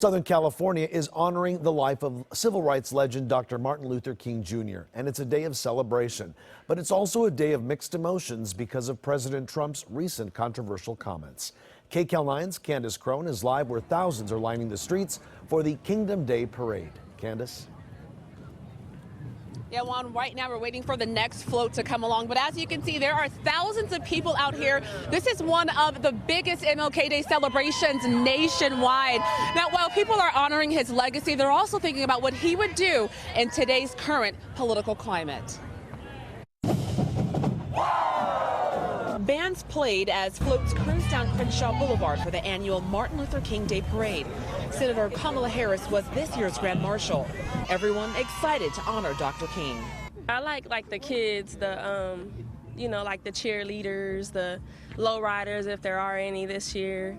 Southern California is honoring the life of civil rights legend Dr. Martin Luther King Jr., and it's a day of celebration. But it's also a day of mixed emotions because of President Trump's recent controversial comments. KCAL 9's Kandiss Crone is live where thousands are lining the streets for the Kingdom Day Parade. Kandiss? Yeah, Juan, right now we're waiting for the next float to come along. But as you can see, there are thousands of people out here. This is one of the biggest MLK Day celebrations nationwide. Now, while people are honoring his legacy, they're also thinking about what he would do in today's current political climate. Bands played as floats cruised down Crenshaw Boulevard for the annual Martin Luther King Day Parade. Senator Kamala Harris was this year's Grand Marshal. Everyone excited to honor Dr. King. I like the kids, like the cheerleaders, the lowriders, if there are any this year.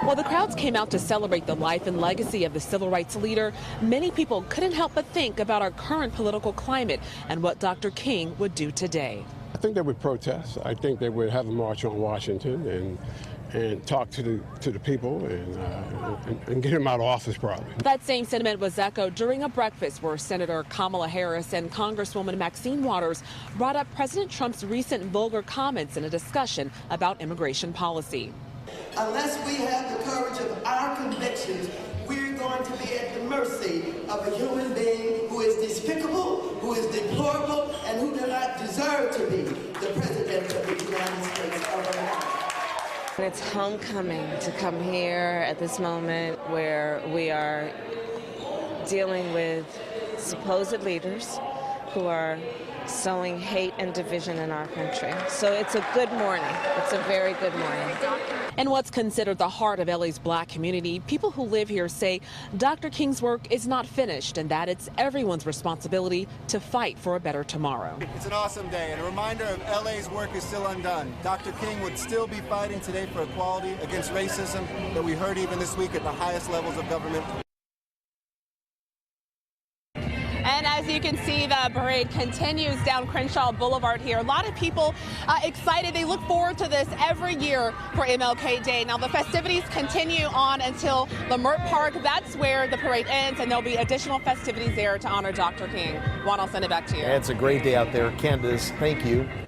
While the crowds came out to celebrate the life and legacy of the civil rights leader, many people couldn't help but think about our current political climate and what Dr. King would do today. I think they would protest. I think they would have a march on Washington and talk to the people and get him out of office probably. That same sentiment was echoed during a breakfast where Senator Kamala Harris and Congresswoman Maxine Waters brought up President Trump's recent vulgar comments in a discussion about immigration policy. Unless we have the courage of our convictions, we're going to be at the mercy of a human being who is despicable, who is deplorable, and who does not deserve to be the President of the United States of America. It's homecoming to come here at this moment where we are dealing with supposed leaders who are sowing hate and division in our country. So it's a good morning. It's a very good morning. In what's considered the heart of LA's black community, people who live here say Dr. King's work is not finished and that it's everyone's responsibility to fight for a better tomorrow. It's an awesome day and a reminder of LA's work is still undone. Dr. King would still be fighting today for equality against racism that we heard even this week at the highest levels of government. And as you can see, the parade continues down Crenshaw Boulevard here. A lot of people excited. They look forward to this every year for MLK Day. Now, the festivities continue on until Leimert Park. That's where the parade ends, and there'll be additional festivities there to honor Dr. King. Juan, I'll send it back to you. It's a great day out there. Kandiss, thank you.